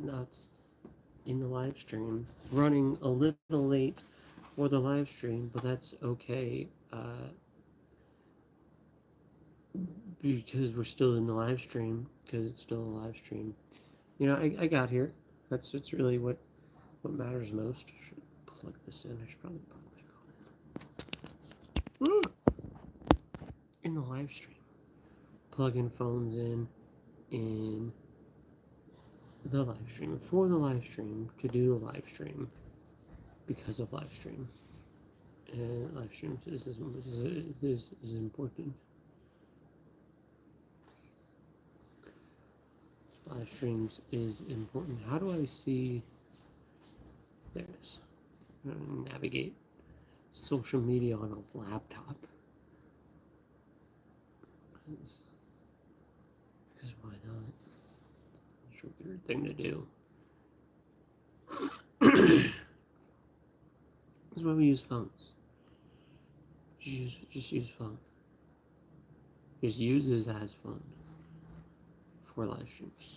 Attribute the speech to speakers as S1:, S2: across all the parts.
S1: nuts in the live stream, running a little late for the live stream, but that's okay, because we're still in the live stream, because it's still a live stream. I got here. That's really what matters most. I should plug this in. I should probably plug my phone in the live stream. Plugging phones in the live stream, for the live stream, to do the live stream, because of live stream. And live streams is important. Live streams is important. How do I see? There it is. Navigate social media on a laptop. Because why not? It's a weird thing to do. That's why we use phones. Just use phone. Just use this as phone for live streams.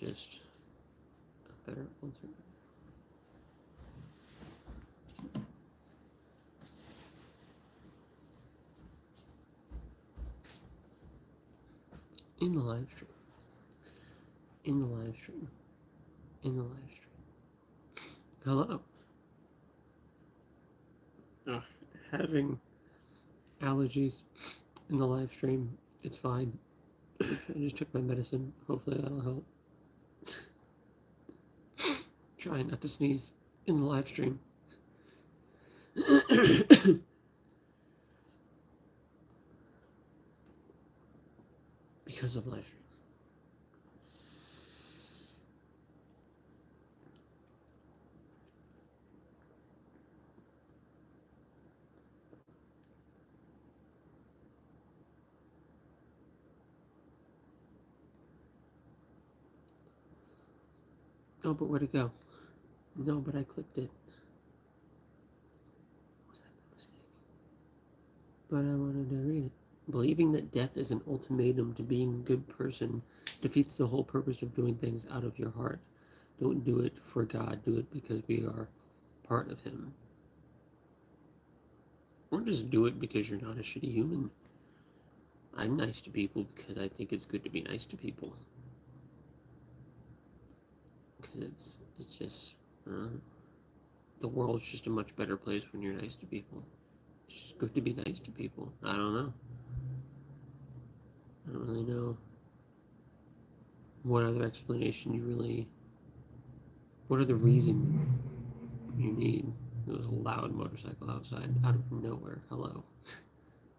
S1: It's just a better alternative. In the live stream. In the live stream. In the live stream. Hello. Having allergies in the live stream, it's fine. I just took my medicine. Hopefully that'll help. Trying not to sneeze in the live stream. Because of live stream. Oh, but where'd it go? No, but I clicked it. Was that the mistake? But I wanted to read it. Believing that death is an ultimatum to being a good person defeats the whole purpose of doing things out of your heart. Don't do it for God. Do it because we are part of Him. Or just do it because you're not a shitty human. I'm nice to people because I think it's good to be nice to people. Because it's just the world's just a much better place when you're nice to people. It's just good to be nice to people. I don't know. I don't really know what other explanation you really. What other reason you need? There was a loud motorcycle outside, out of nowhere. Hello.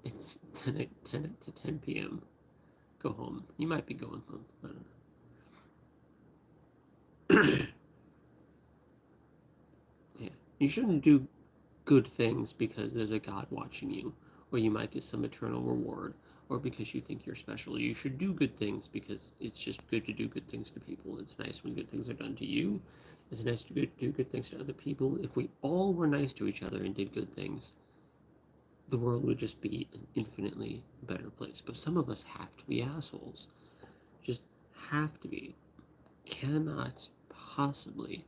S1: It's 10 to 10 p.m. Go home. You might be going home. I don't know. Yeah. You shouldn't do good things because there's a God watching you, or you might get some eternal reward, or because you think you're special. You should do good things because it's just good to do good things to people. It's nice when good things are done to you. It's nice to do good things to other people. If we all were nice to each other and did good things, the world would just be an infinitely better place. But some of us have to be assholes. Just have to be. Cannot possibly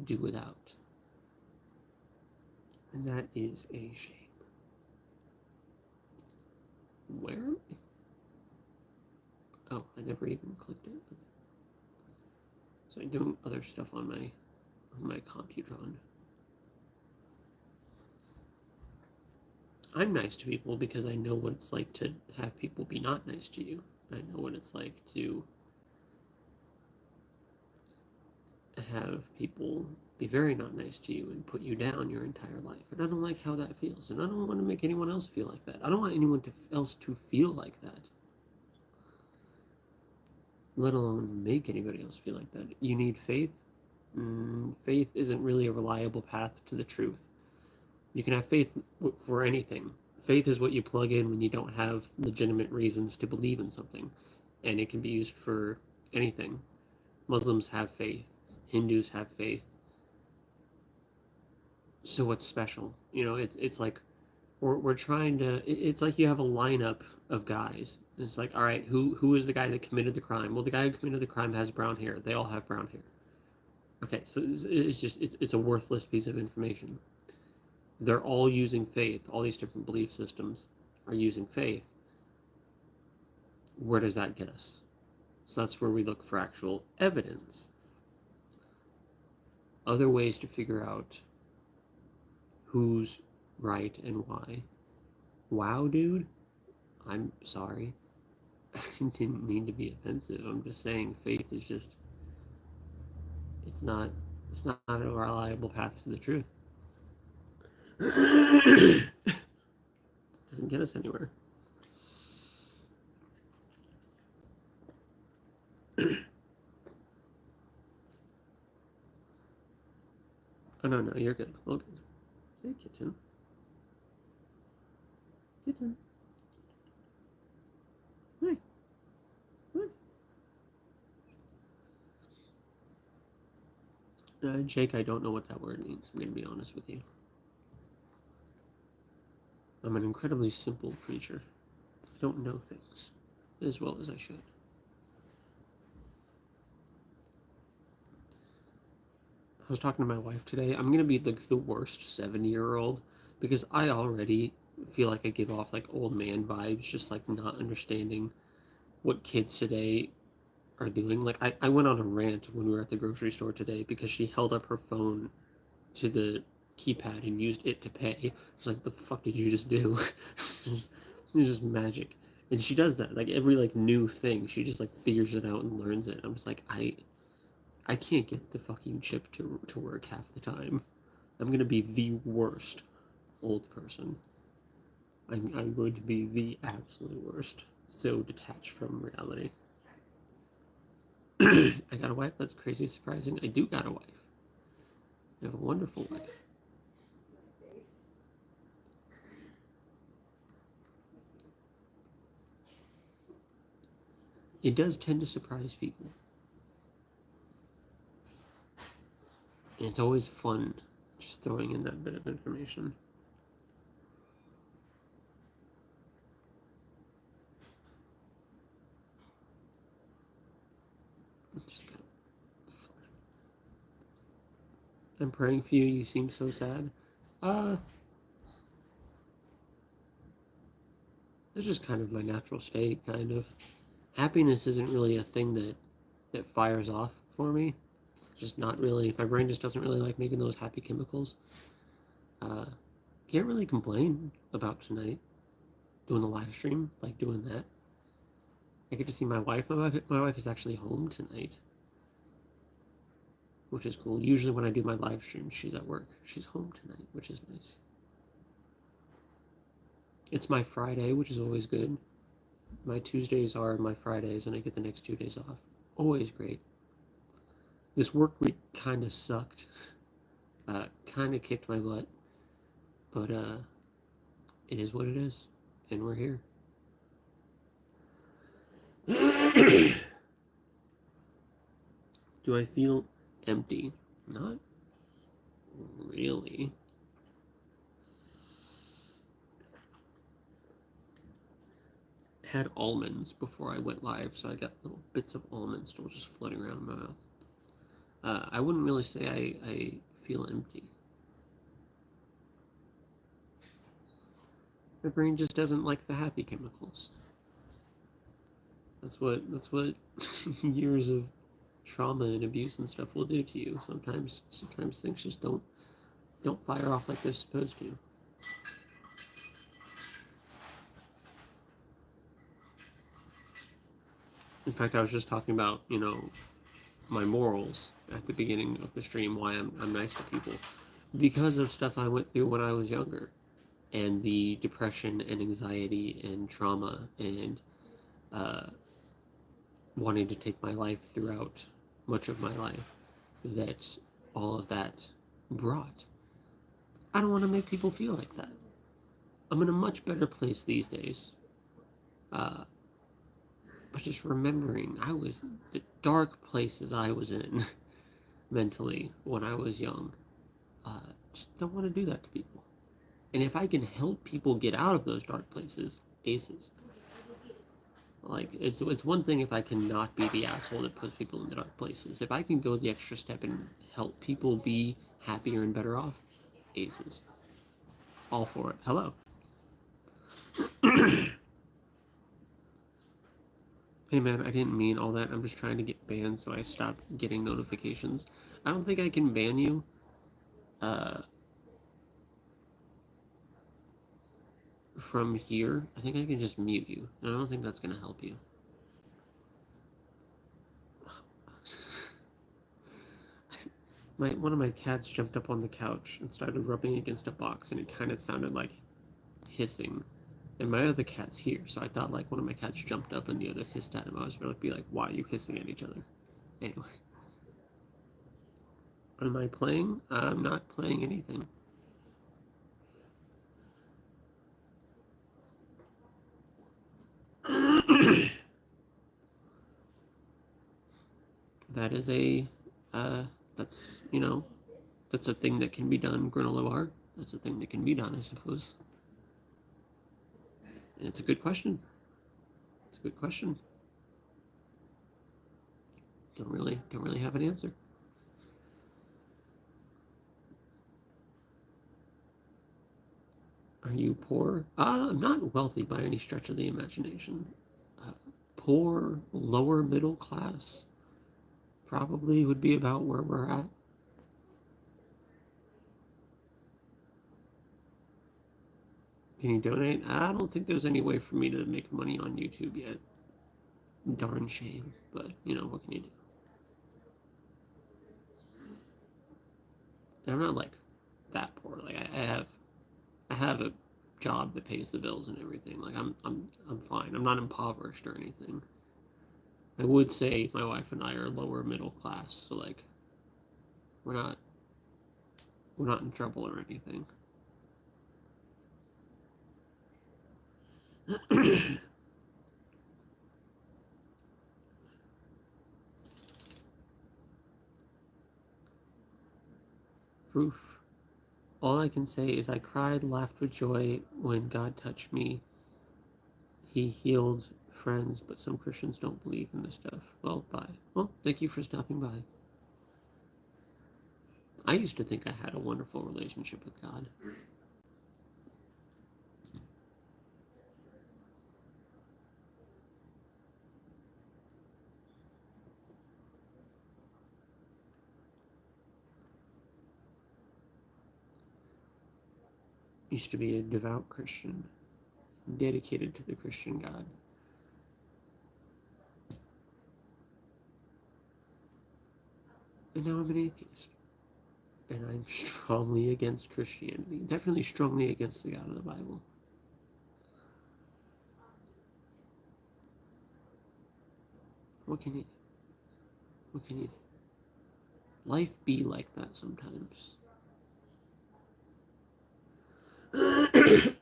S1: do without. And that is a shame. Where am I? Oh, I never even clicked it. So I'm doing other stuff on my computer. I'm nice to people because I know what it's like to have people be not nice to you. I know what it's like to have people be very not nice to you and put you down your entire life. And I don't like how that feels. And I don't want to make anyone else feel like that. I don't want anyone else to feel like that. Let alone make anybody else feel like that. You need faith. Faith isn't really a reliable path to the truth. You can have faith for anything. Faith is what you plug in when you don't have legitimate reasons to believe in something. And it can be used for anything. Muslims have faith. Hindus have faith. So what's special? It's like we're trying to. It's like you have a lineup of guys. It's like, all right, who is the guy that committed the crime? Well, the guy who committed the crime has brown hair. They all have brown hair. Okay, so it's just it's a worthless piece of information. They're all using faith. All these different belief systems are using faith. Where does that get us? So that's where we look for actual evidence. Other ways to figure out who's right and why. Wow, dude, I'm sorry. I didn't mean to be offensive. I'm just saying faith is just it's not a reliable path to the truth. Doesn't get us anywhere. Oh no, you're good. All good. Hey, kitten. Kitten. Hi. Hi. Jake, I don't know what that word means. I'm going to be honest with you. I'm an incredibly simple creature. I don't know things as well as I should. I was talking to my wife today. I'm going to be like the worst 70-year-old because I already feel like I give off like old man vibes, just like not understanding what kids today are doing. Like I went on a rant when we were at the grocery store today because she held up her phone to the keypad and used it to pay. I was like, the fuck did you just do? it's just magic. And she does that. Like every like new thing, she just like figures it out and learns it. I'm just like, I can't get the fucking chip to work half the time. I'm gonna be the worst old person. I'm going to be the absolute worst. So detached from reality. I got a wife. That's crazy surprising. I do got a wife. I have a wonderful wife. It does tend to surprise people. And it's always fun just throwing in that bit of information. I'm praying for you. You seem so sad. It's just kind of my natural state, kind of. Happiness isn't really a thing that fires off for me. Just not really. My brain just doesn't really like making those happy chemicals. Can't really complain about tonight. Doing the live stream, like doing that. I get to see my wife. My wife is actually home tonight, which is cool. Usually when I do my live stream, she's at work. She's home tonight, which is nice. It's my Friday, which is always good. My Tuesdays are my Fridays, and I get the next 2 days off. Always great. This work week kind of sucked. Kind of kicked my butt. But it is what it is, and we're here. Do I feel empty? Not really. Had almonds before I went live, so I got little bits of almond still just floating around in my mouth. I wouldn't really say I feel empty. My brain just doesn't like the happy chemicals. That's what years of trauma and abuse and stuff will do to you. Sometimes things just don't fire off like they're supposed to. In fact, I was just talking about, my morals at the beginning of the stream, why I'm nice to people. Because of stuff I went through when I was younger. And the depression and anxiety and trauma and wanting to take my life throughout much of my life that all of that brought. I don't want to make people feel like that. I'm in a much better place these days. But just remembering the dark places I was in mentally when I was young. Just don't want to do that to people. And if I can help people get out of those dark places, aces. Like, it's one thing if I cannot be the asshole that puts people in the dark places. If I can go the extra step and help people be happier and better off, aces. All for it. Hello. Hey man, I didn't mean all that. I'm just trying to get banned so I stop getting notifications. I don't think I can ban you. From here, I think I can just mute you. I don't think that's gonna help you. One of my cats jumped up on the couch and started rubbing against a box, and it kind of sounded like hissing. And my other cat's here, so I thought like one of my cats jumped up and the other hissed at him. I was going to be like, why are you hissing at each other? Anyway. Am I playing? I'm not playing anything. That is that's, that's a thing that can be done, granola bar. That's a thing that can be done, I suppose. And it's a good question. It's a good question. Don't really have an answer. Are you poor? I'm not wealthy by any stretch of the imagination. Poor, lower middle class, probably would be about where we're at. Can you donate? I don't think there's any way for me to make money on YouTube yet. Darn shame, but what can you do? And I'm not like that poor. Like I have a job that pays the bills and everything. Like I'm fine. I'm not impoverished or anything. I would say my wife and I are lower middle class, so like we're not in trouble or anything. Proof. All I can say is I cried, laughed with joy when God touched me. He healed friends, but some Christians don't believe in this stuff. Well, bye. Well, thank you for stopping by. I used to think I had a wonderful relationship with God. Used to be a devout Christian, dedicated to the Christian God. And now I'm an atheist. And I'm strongly against Christianity. Definitely strongly against the God of the Bible. What can you do? Life be like that sometimes. I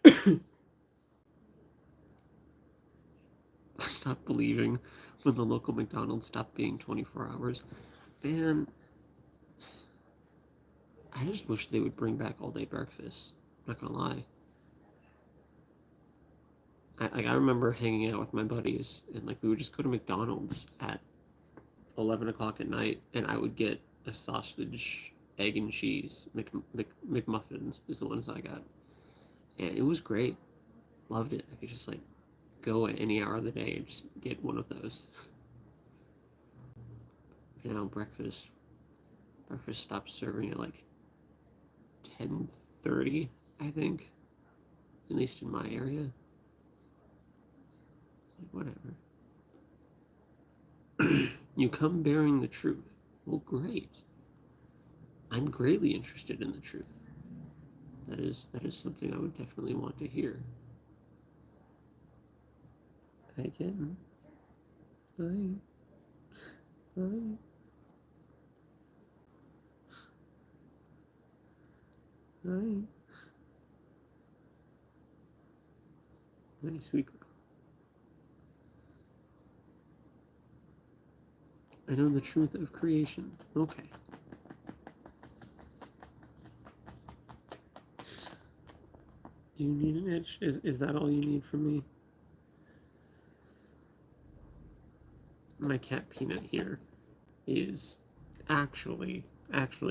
S1: stopped believing when the local McDonald's stopped being 24 hours. Man, I just wish they would bring back all-day breakfast. I'm not gonna lie. I remember hanging out with my buddies, and like we would just go to McDonald's at 11 o'clock at night, and I would get a sausage, egg, and cheese McMuffins is the ones I got, and it was great. Loved it. I could just like go at any hour of the day and just get one of those. Breakfast stopped serving at like 10:30, I think, at least in my area. It's like whatever. You come bearing the truth. Well, great. I'm greatly interested in the truth. That is something I would definitely want to hear. Again. Hi. Nice, sweet girl. I know the truth of creation. Okay. Do you need an itch? Is that all you need from me? My cat Peanut here is actually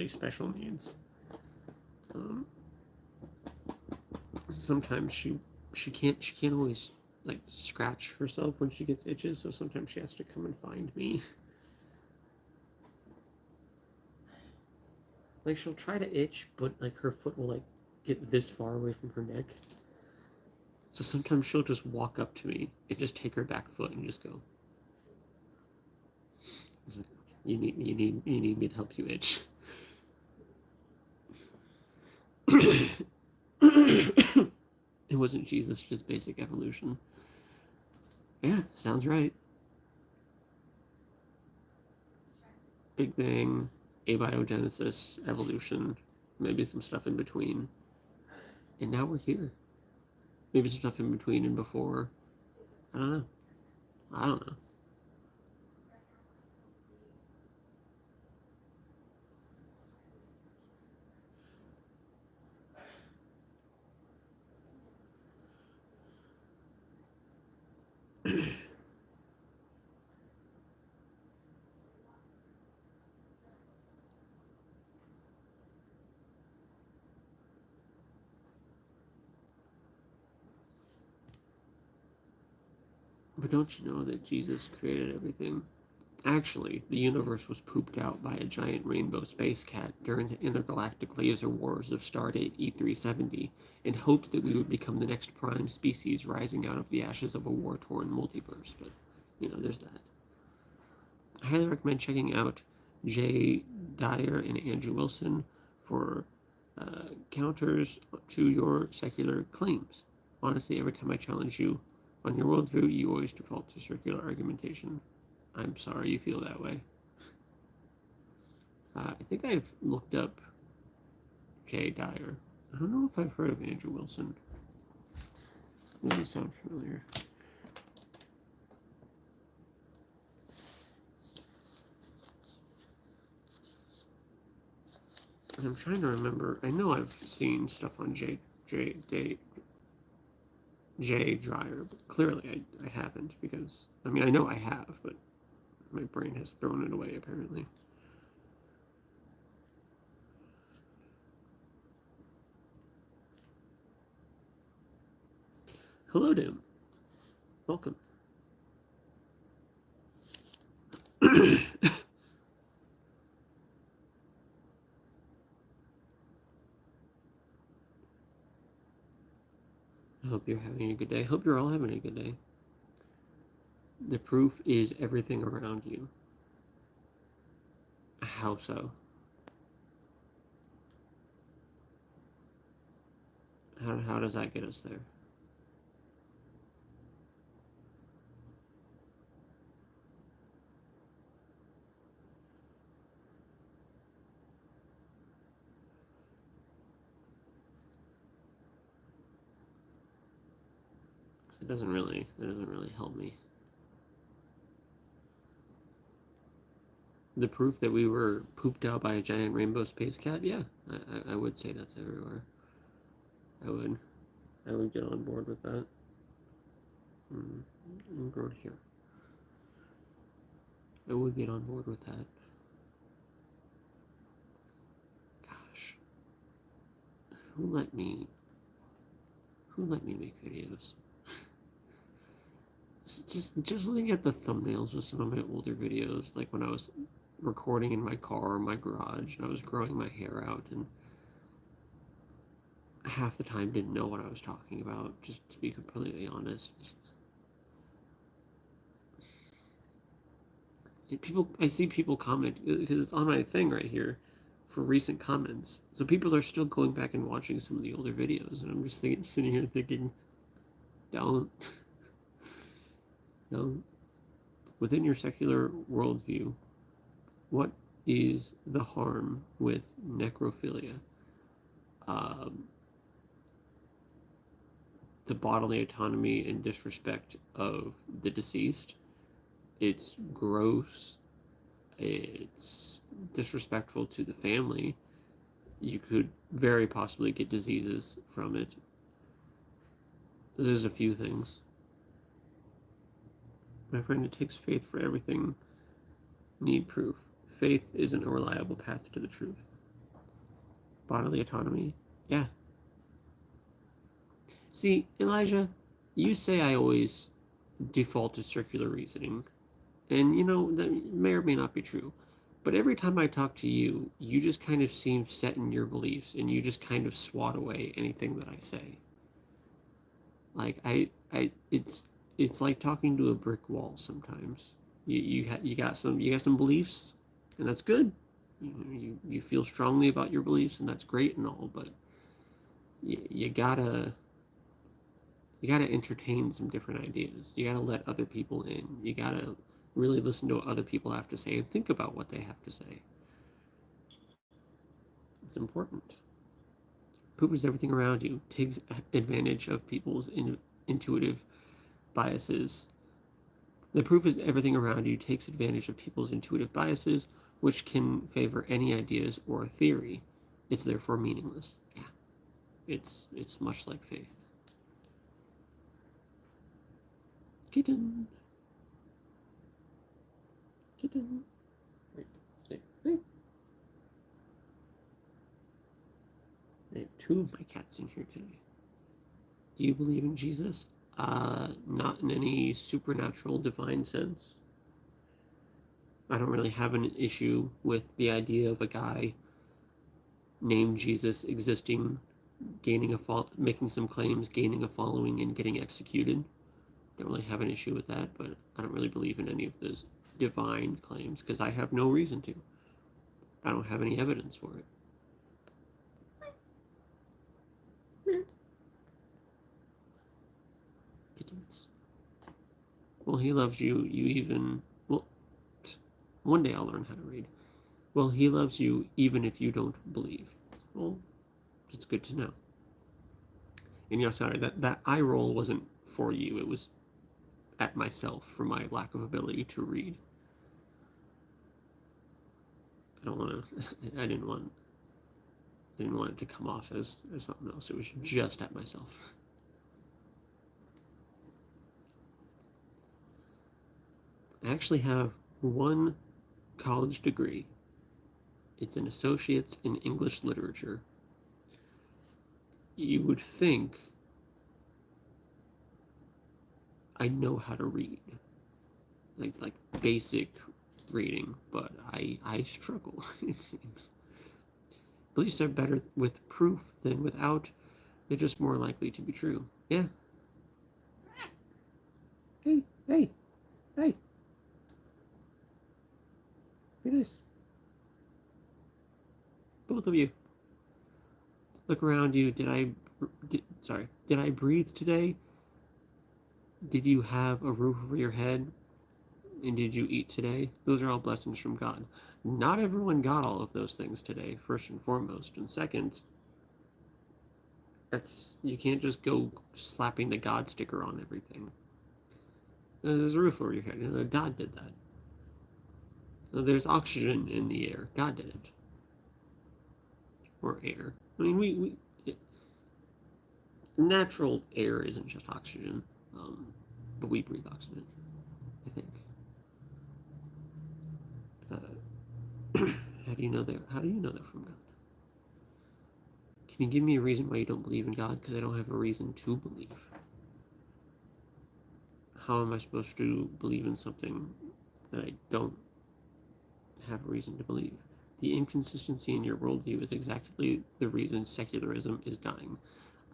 S1: special needs. Sometimes she can't always like scratch herself when she gets itches, so sometimes she has to come and find me. Like she'll try to itch, but like her foot will like get this far away from her neck. So sometimes she'll just walk up to me and just take her back foot and just go. Like, you need me to help you itch. It wasn't Jesus, just basic evolution. Yeah, sounds right. Big Bang, abiogenesis, evolution, maybe some stuff in between. And now we're here. Maybe some stuff in between and before. I don't know. But don't you know that Jesus created everything? Actually, the universe was pooped out by a giant rainbow space cat during the intergalactic laser wars of Stardate E370 in hopes that we would become the next prime species rising out of the ashes of a war-torn multiverse. But, there's that. I highly recommend checking out Jay Dyer and Andrew Wilson for counters to your secular claims. Honestly, every time I challenge you on your worldview, you always default to circular argumentation. I'm sorry you feel that way. I think I've looked up Jay Dyer. I don't know if I've heard of Andrew Wilson. Doesn't sound familiar. I'm trying to remember. I know I've seen stuff on Jay Dryer, but clearly I haven't, because I know I have, but my brain has thrown it away apparently. Hello, Dim. Welcome. I hope you're having a good day. I hope you're all having a good day. The proof is everything around you. How so? How does that get us there? It doesn't really help me. The proof that we were pooped out by a giant rainbow space cat, yeah, I would say that's everywhere. I would get on board with that. I'm grown here. I would get on board with that. Gosh, who let me make videos? Just looking at the thumbnails of some of my older videos, like when I was recording in my car or my garage and I was growing my hair out and half the time didn't know what I was talking about, just to be completely honest. I see people comment, because it's on my thing right here for recent comments. So people are still going back and watching some of the older videos, and I'm just sitting here thinking, don't. Within your secular worldview, what is the harm with necrophilia? The bodily autonomy and disrespect of the deceased. It's gross. It's disrespectful to the family. You could very possibly get diseases from it. There's a few things. My friend, it takes faith for everything. Need proof. Faith isn't a reliable path to the truth. Bodily autonomy? Yeah. See, Elijah, you say I always default to circular reasoning. And, that may or may not be true. But every time I talk to you, you just kind of seem set in your beliefs, and you just kind of swat away anything that I say. Like, it's like talking to a brick wall sometimes. You got some beliefs, and that's good. You feel strongly about your beliefs, and that's great and all. But you gotta entertain some different ideas. You gotta let other people in. You gotta really listen to what other people have to say and think about what they have to say. It's important. Proof is everything around you. Takes advantage of people's intuitive biases. The proof is everything around you takes advantage of people's intuitive biases, which can favor any ideas or theory. It's therefore meaningless. Yeah. It's much like faith. Kitten. Wait, hey. I have two of my cats in here today. Do you believe in Jesus? Not in any supernatural divine sense. I don't really have an issue with the idea of a guy named Jesus existing, making some claims, gaining a following, and getting executed. Don't really have an issue with that, but I don't really believe in any of those divine claims because I have no reason to. I don't have any evidence for it. Kittens. Well, he loves you. One day I'll learn how to read. Well, he loves you even if you don't believe. Well, it's good to know. And sorry, that eye roll wasn't for you. It was at myself for my lack of ability to read. I didn't want it to come off as something else. It was just at myself. I actually have one college degree. It's an associate's in English literature. You would think I know how to read, like basic reading, but I struggle. It seems beliefs are better with proof than without. They're just more likely to be true. Yeah. Hey. Be nice. Both of you. Look around you. Did I breathe today? Did you have a roof over your head? And did you eat today? Those are all blessings from God. Not everyone got all of those things today, first and foremost. And second, you can't just go slapping the God sticker on everything. There's a roof over your head. God did that. There's oxygen in the air. God did it. Or air. I mean, natural air isn't just oxygen, but we breathe oxygen, I think. How do you know that? How do you know that from God? Can you give me a reason why you don't believe in God? Because I don't have a reason to believe. How am I supposed to believe in something that I don't have a reason to believe? The inconsistency in your worldview is exactly the reason secularism is dying.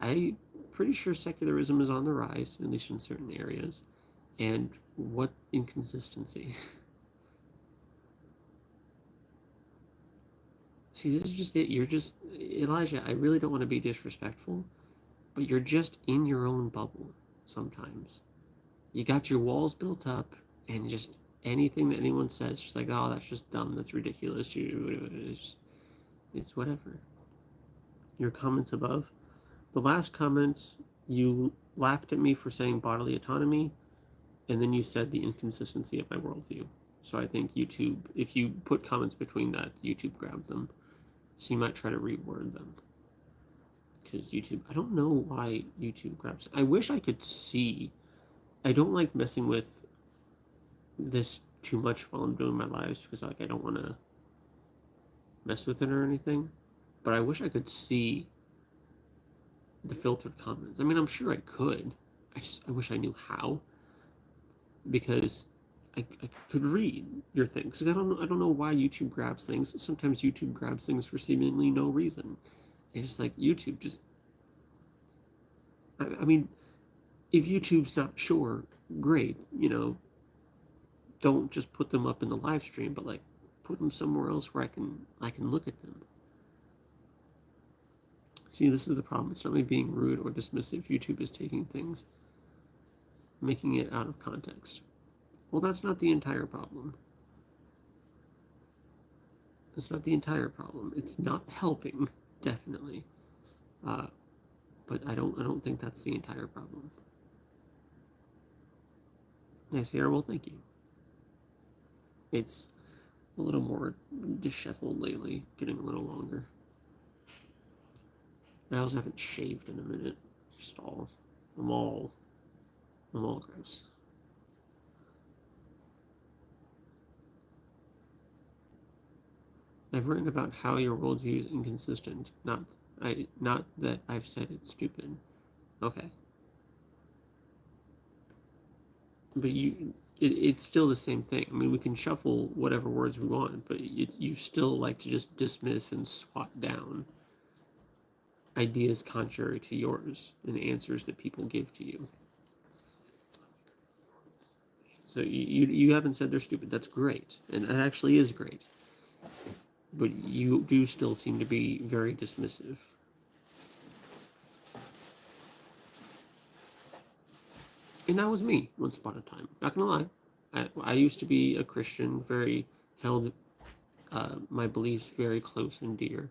S1: I'm pretty sure secularism is on the rise, at least in certain areas. And what inconsistency? See, this is just it. You're just, Elijah, I really don't want to be disrespectful, but you're just in your own bubble sometimes. You got your walls built up, and just anything that anyone says, just like, oh, that's just dumb, that's ridiculous, it's whatever. Your comments above. The last comment, you laughed at me for saying bodily autonomy, and then you said the inconsistency of my worldview. So I think YouTube, if you put comments between that, YouTube grabbed them. So you might try to reword them. because YouTube, I don't know why YouTube grabs. I wish I could see. I don't like messing with this too much while I'm doing my lives because like I don't want to mess with it or anything. But I wish I could see the filtered comments. I mean, I'm sure I could. I wish I knew how, because I could read your things. I don't know why YouTube grabs things. Sometimes YouTube grabs things for seemingly no reason. It's just like YouTube just. I mean, if YouTube's not sure, great. Don't just put them up in the live stream, but like put them somewhere else where I can look at them. See, this is the problem. It's not me being rude or dismissive. YouTube is taking things, making it out of context. Well, that's not the entire problem. It's not the entire problem. It's not helping, definitely. But I don't think that's the entire problem. Nice hair. Well, thank you. It's a little more disheveled lately, getting a little longer. I also haven't shaved in a minute. I'm all gross. I've written about how your worldview is inconsistent. Not that I've said it's stupid. Okay. But it's still the same thing. I mean, we can shuffle whatever words we want, but you still like to just dismiss and swap down ideas contrary to yours and answers that people give to you. So you haven't said they're stupid. That's great, and that actually is great. But you do still seem to be very dismissive. And that was me once upon a time. Not gonna lie, I used to be a Christian, very held my beliefs very close and dear.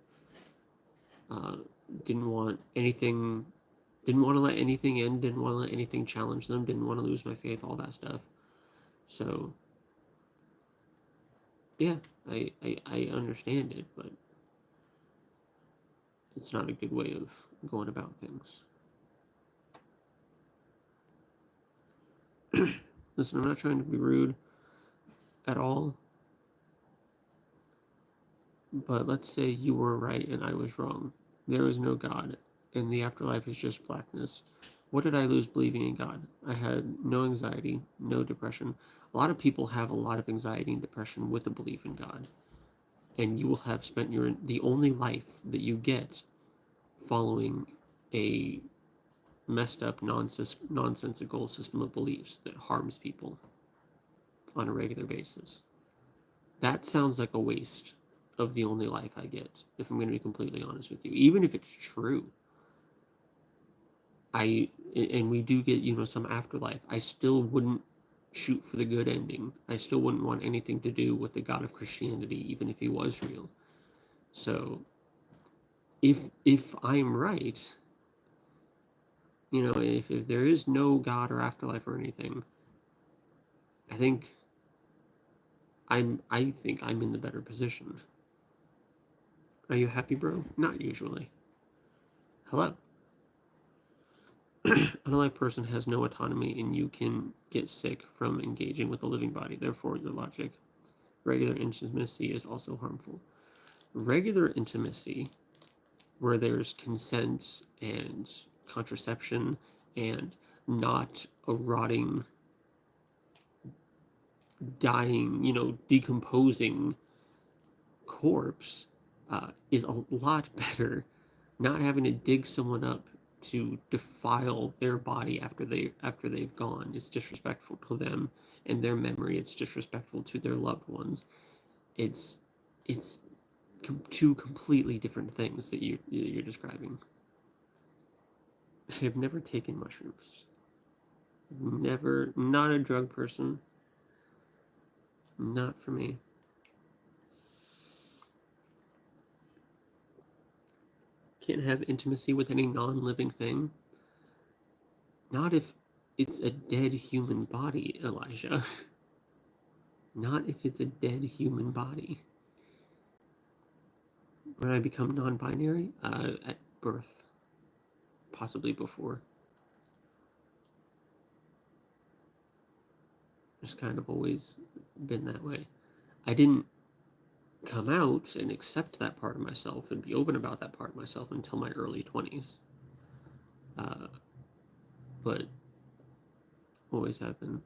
S1: Didn't want anything, didn't want to let anything in, didn't want to let anything challenge them, didn't want to lose my faith, all that stuff. So, yeah, I understand it, but it's not a good way of going about things. Listen, I'm not trying to be rude at all, but let's say you were right and I was wrong. There is no God, and the afterlife is just blackness. What did I lose believing in God? I had no anxiety, no depression. A lot of people have a lot of anxiety and depression with a belief in God, and you will have spent the only life that you get following a messed up, nonsensical system of beliefs that harms people on a regular basis. That sounds like a waste of the only life I get, if I'm going to be completely honest with you. Even if it's true, and we do get, some afterlife, I still wouldn't shoot for the good ending. I still wouldn't want anything to do with the God of Christianity, even if he was real. So, if I'm right, if there is no God or afterlife or anything, I think I'm in the better position. Are you happy, bro? Not usually. Hello. An alive person has no autonomy, and you can get sick from engaging with a living body. Therefore, your logic. Regular intimacy is also harmful. Regular intimacy, where there's consent and contraception and not a rotting, dying, decomposing corpse, is a lot better. Not having to dig someone up to defile their body after they've gone. It's disrespectful to them and their memory. It's disrespectful to their loved ones. It's two completely different things that you're describing. I've never taken mushrooms. Never, not a drug person. Not for me. Can't have intimacy with any non-living thing. Not if it's a dead human body, Elijah. Not if it's a dead human body. When I become non-binary, at birth. possibly before. Just kind of always been that way. I didn't come out and accept that part of myself and be open about that part of myself until my early 20s. But always have been.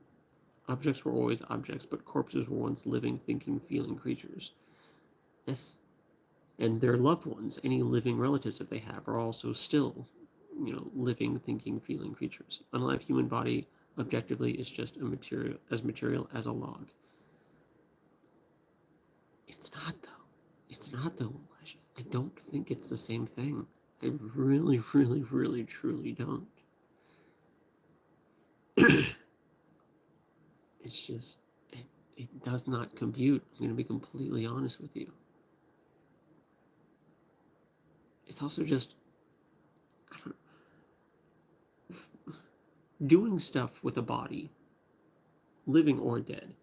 S1: Objects were always objects, but corpses were once living, thinking, feeling creatures. Yes. And their loved ones, any living relatives that they have, are also still, living, thinking, feeling creatures. Unlike human body, objectively, is just material as a log. It's not though. It's not though, Elijah. I don't think it's the same thing. I really, really, really, truly don't. It's just, it does not compute. I'm going to be completely honest with you. It's also just, I don't know, doing stuff with a body, living or dead,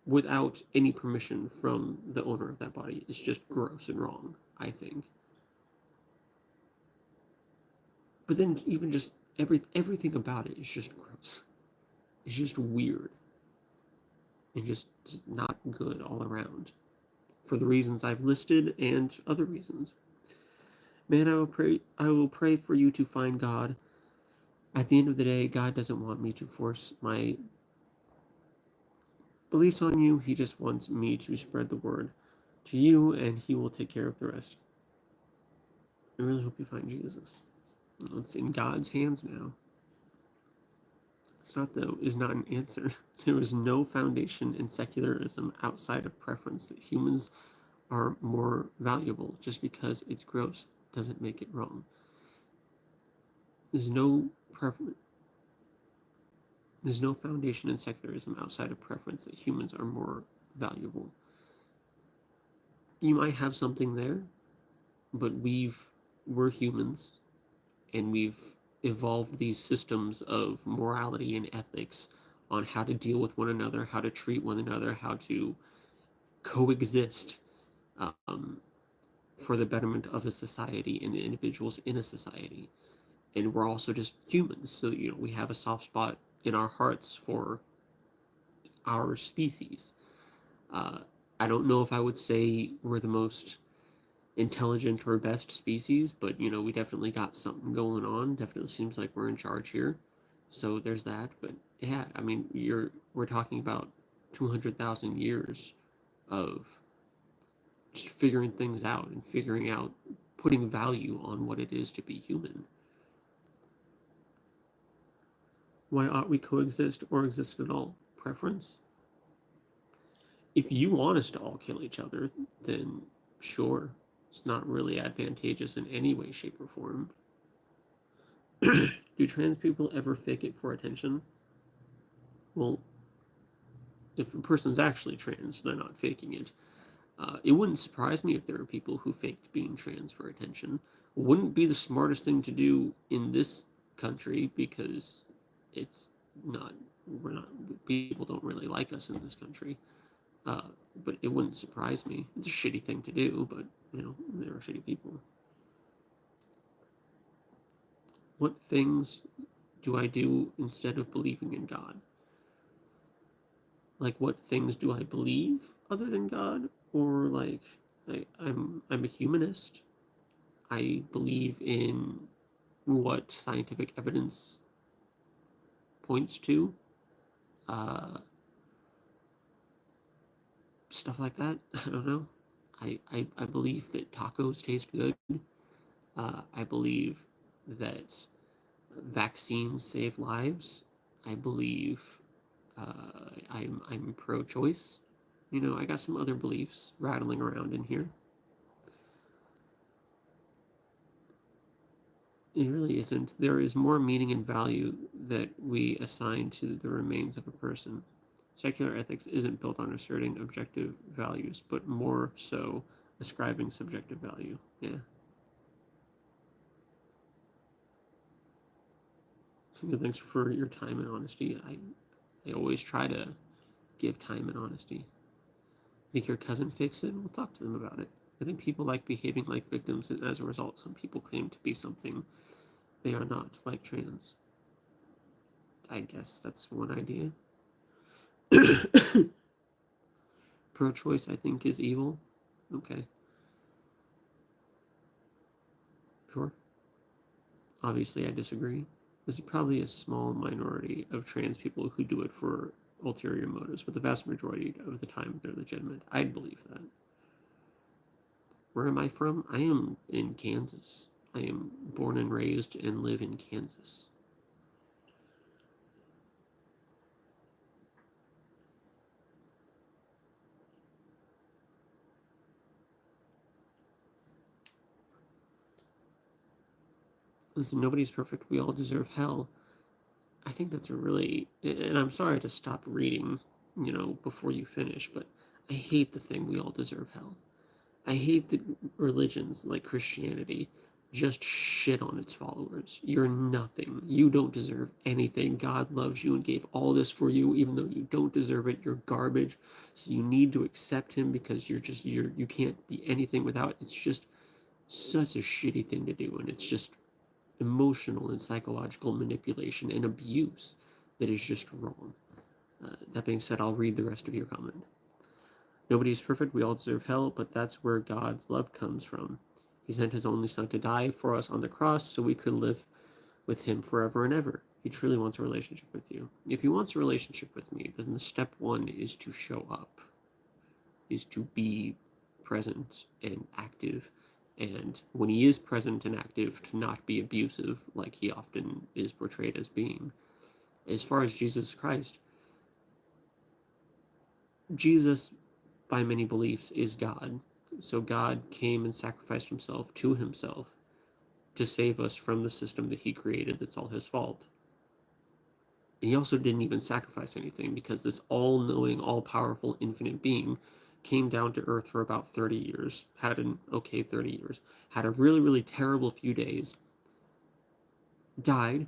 S1: without any permission from the owner of that body is just gross and wrong, I think. But then even just everything about it is just gross. It's just weird. And just not good all around. For the reasons I've listed and other reasons. Man, I will pray for you to find God. At the end of the day, God doesn't want me to force my beliefs on you. He just wants me to spread the word to you, and he will take care of the rest. I really hope you find Jesus. It's in God's hands now. It's not, though, is not an answer. There is no foundation in secularism outside of preference that humans are more valuable. Just because it's gross doesn't make it wrong. There's no foundation in secularism outside of preference that humans are more valuable. You might have something there, but we're humans, and we've evolved these systems of morality and ethics on how to deal with one another, how to treat one another, how to coexist for the betterment of a society and the individuals in a society. And we're also just humans, so we have a soft spot in our hearts for our species. I don't know if I would say we're the most intelligent or best species, but we definitely got something going on. Definitely seems like we're in charge here. So there's that. But yeah, I mean, we're talking about 200,000 years of just figuring things out and figuring out, putting value on what it is to be human. Why ought we coexist or exist at all? Preference? If you want us to all kill each other, then sure. It's not really advantageous in any way, shape, or form. Do trans people ever fake it for attention? Well, if a person's actually trans, they're not faking it. It wouldn't surprise me if there are people who faked being trans for attention. Wouldn't be the smartest thing to do in this country, because it's not, people don't really like us in this country. But it wouldn't surprise me. It's a shitty thing to do, but there are shitty people. What things do I do instead of believing in God? Like, what things do I believe other than God? Or like, I'm a humanist. I believe in what scientific evidence points to. Stuff like that. I don't know. I believe that tacos taste good. I believe that vaccines save lives. I believe I'm pro-choice. I got some other beliefs rattling around in here. It really isn't. There is more meaning and value that we assign to the remains of a person. Secular ethics isn't built on asserting objective values, but more so ascribing subjective value. Yeah. Thanks for your time and honesty. I always try to give time and honesty. Think your cousin fakes it? We'll talk to them about it. I think people like behaving like victims, and as a result, some people claim to be something They are not like trans. I guess that's one idea. Pro-choice, I think, is evil. Okay. Sure. Obviously, I disagree. There's probably a small minority of trans people who do it for ulterior motives, but the vast majority of the time they're legitimate. I'd believe that. Where am I from? I am in Kansas. I am born and raised and live in Kansas. Listen, nobody's perfect. We all deserve hell. I think that's a really, and I'm sorry to stop reading, before you finish, but I hate the thing we all deserve hell. I hate that religions like Christianity just shit on its followers. You're nothing. You don't deserve anything. God loves you and gave all this for you, even though you don't deserve it. You're garbage. So you need to accept him because you can't be anything without. It's just such a shitty thing to do, and it's just emotional and psychological manipulation and abuse that is just wrong. That being said, I'll read the rest of your comment. Nobody is perfect, we all deserve hell, but that's where God's love comes from. He sent his only son to die for us on the cross so we could live with him forever and ever. He truly wants a relationship with you. If he wants a relationship with me, then the step one is to show up, is to be present and active. And when he is present and active, to not be abusive like he often is portrayed as being. As far as Jesus Christ, Jesus, by many beliefs, is God. So God came and sacrificed himself to himself to save us from the system that he created that's all his fault. And he also didn't even sacrifice anything because this all-knowing, all-powerful, infinite being came down to earth for about 30 years, had an okay 30 years, had a really, really terrible few days, died,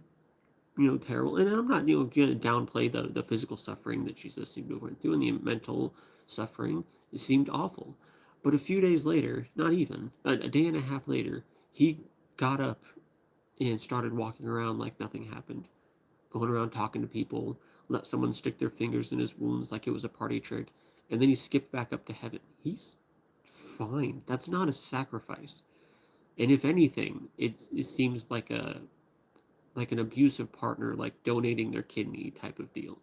S1: terrible. And I'm not, going to downplay the physical suffering that Jesus seemed to have went through and the mental suffering. It seemed awful. But a few days later, not even, a day and a half later, he got up and started walking around like nothing happened, going around talking to people, let someone stick their fingers in his wounds like it was a party trick, and then he skipped back up to heaven. He's fine. That's not a sacrifice. And if anything, it seems like an abusive partner, like donating their kidney type of deal.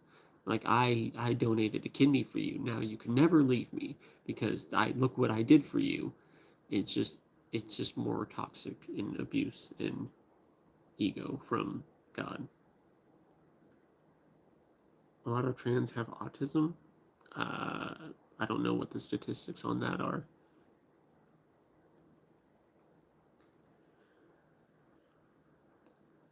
S1: Like I donated a kidney for you. Now you can never leave me because I look what I did for you. It's just more toxic in abuse and ego from God. A lot of trans have autism. Uh, I don't know what the statistics on that are.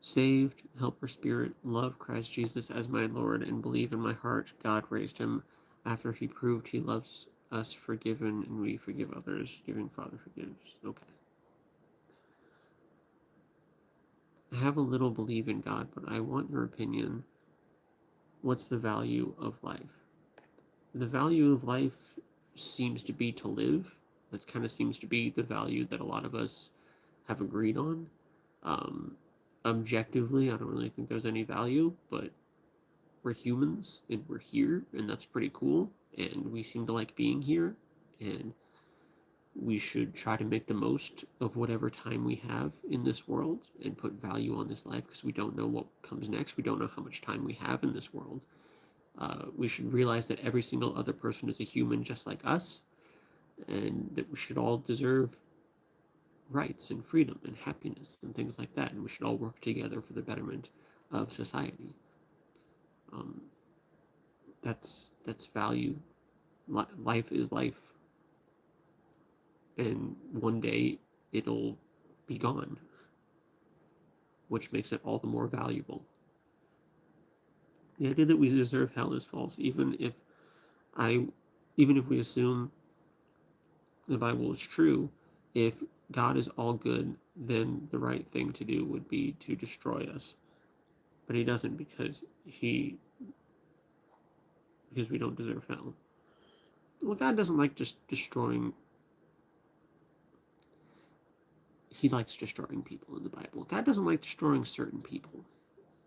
S1: Saved, helper spirit, love Christ Jesus as my Lord, and believe in my heart God raised him after he proved he loves us, forgiven, and we forgive others. Giving Father forgives. Okay. I have a little belief in God, but I want your opinion. What's the value of life? The value of life seems to be to live. That kind of seems to be the value that a lot of us have agreed on. Um, Objectively, I don't really think there's any value, but we're humans and we're here, and that's pretty cool. And we seem to like being here, and we should try to make the most of whatever time we have in this world and put value on this life because we don't know what comes next. We don't know how much time we have in this world. We should realize that every single other person is a human just like us, and that we should all deserve rights and freedom and happiness and things like that, and we should all work together for the betterment of society. Um, that's value. Life is life, and one day it'll be gone, which makes it all the more valuable. The idea that we deserve hell is false, I, even if we assume the Bible is true. If God is all good, then the right thing to do would be to destroy us, but He doesn't because we don't deserve hell. Well, God doesn't like just destroying. he likes destroying people in the Bible. God doesn't like destroying certain people.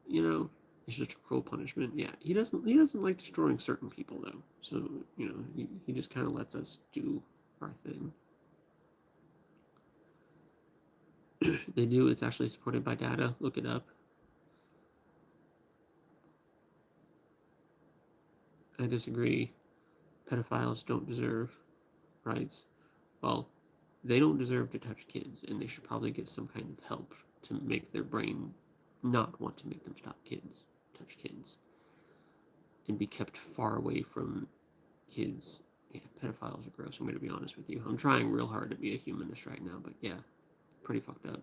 S1: You know, it's just a cruel punishment. Yeah, he doesn't like destroying certain people though. So he just kind of lets us do our thing. They do. It's actually supported by data. Look it up. I disagree. Pedophiles don't deserve rights. Well, they don't deserve to touch kids, and they should probably get some kind of help to make their brain not want to make them touch kids, and be kept far away from kids. Yeah, pedophiles are gross. I'm going to be honest with you. I'm trying real hard to be a humanist right now, but yeah, pretty fucked up.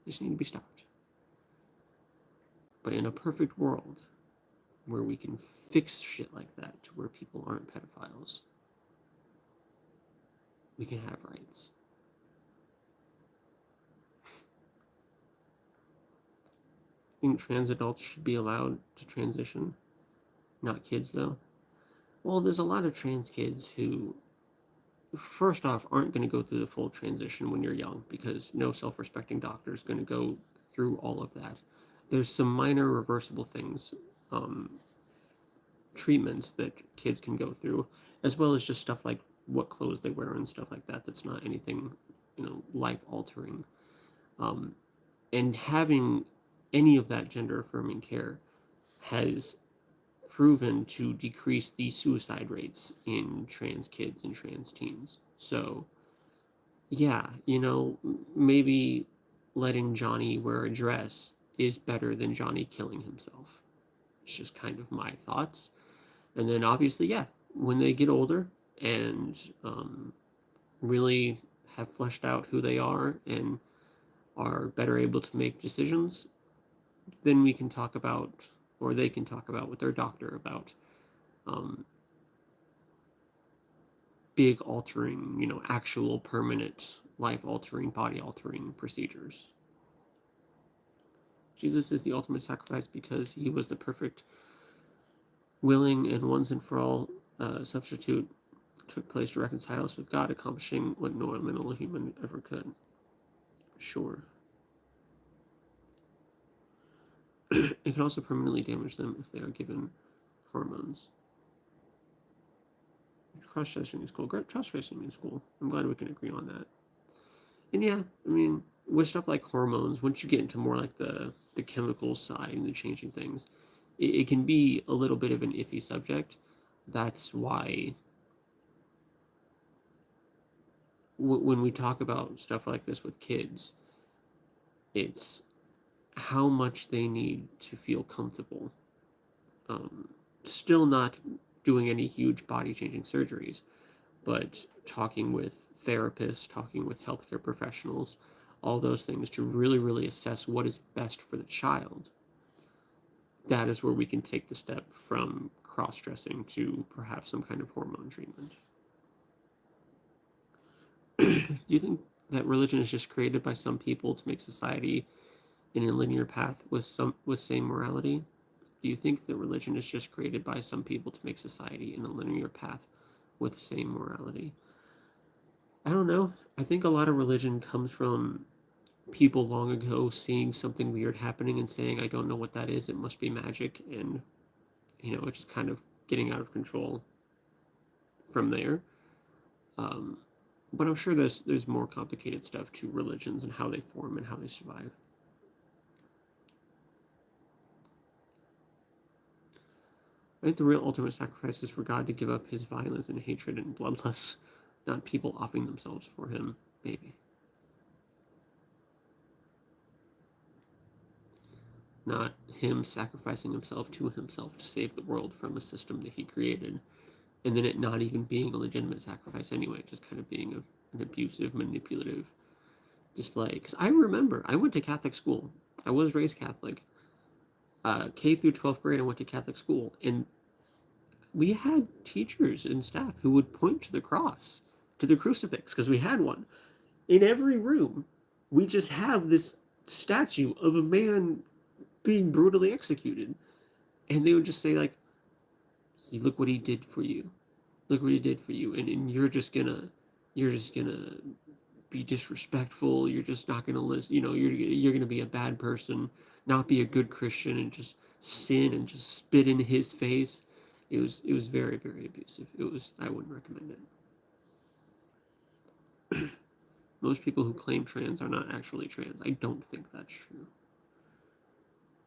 S1: They just need to be stopped. But in a perfect world where we can fix shit like that to where people aren't pedophiles, we can have rights. I think trans adults should be allowed to transition. Not kids, though. Well, there's a lot of trans kids who, first off, aren't going to go through the full transition when you're young, because no self-respecting doctor is going to go through all of that. There's some minor reversible things, treatments that kids can go through, as well as just stuff like what clothes they wear and stuff like that. That's not anything, life-altering. And having any of that gender-affirming care has proven to decrease the suicide rates in trans kids and trans teens. So, yeah, maybe letting Johnny wear a dress is better than Johnny killing himself. It's just kind of my thoughts. And then obviously, yeah, when they get older and really have fleshed out who they are and are better able to make decisions, then we can talk about, or they can talk about with their doctor about big altering, actual permanent life altering, body altering procedures. Jesus is the ultimate sacrifice because he was the perfect, willing, and once and for all substitute took place to reconcile us with God, accomplishing what no normal human ever could. Sure. It can also permanently damage them if they are given hormones. Cross-dressing is cool. Cross-dressing is cool. I'm glad we can agree on that. And yeah, with stuff like hormones, once you get into more like the chemical side and the changing things, it can be a little bit of an iffy subject. That's why when we talk about stuff like this with kids, it's how much they need to feel comfortable. Still not doing any huge body-changing surgeries, but talking with therapists, talking with healthcare professionals, all those things to really, really assess what is best for the child. That is where we can take the step from cross-dressing to perhaps some kind of hormone treatment. Do you think that religion is just created by some people to make society in a linear path with same morality? Do you think that religion is just created by some people to make society in a linear path with the same morality? I don't know. I think a lot of religion comes from people long ago seeing something weird happening and saying, I don't know what that is, it must be magic, and it's just kind of getting out of control from there. But I'm sure there's more complicated stuff to religions and how they form and how they survive. I think the real ultimate sacrifice is for God to give up his violence and hatred and bloodlust, not people offing themselves for him, maybe. Not him sacrificing himself to save the world from a system that he created, and then it not even being a legitimate sacrifice anyway, just kind of being an abusive, manipulative display. Because I remember, I went to Catholic school. I was raised Catholic. K through 12th grade, I went to Catholic school, and we had teachers and staff who would point to the cross, to the crucifix, because we had one. In every room, we just have this statue of a man being brutally executed. And they would just say, like, see, look what he did for you. Look what he did for you. And you're just gonna be disrespectful. You're just not going to listen. You're going to be a bad person, not be a good Christian, and just sin and just spit in his face. It was very, very abusive. I wouldn't recommend it. Most people who claim trans are not actually trans. I don't think that's true.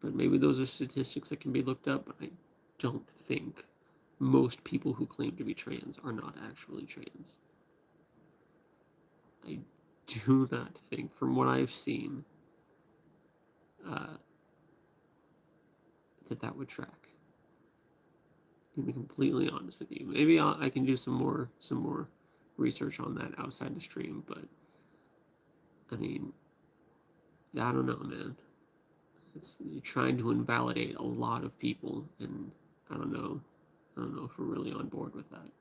S1: But maybe those are statistics that can be looked up, but I don't think most people who claim to be trans are not actually trans. I do not think, from what I've seen, that would track. To be completely honest with you, maybe I can do some more research on that outside the stream. But I mean, I don't know, man. You're trying to invalidate a lot of people, and I don't know if we're really on board with that.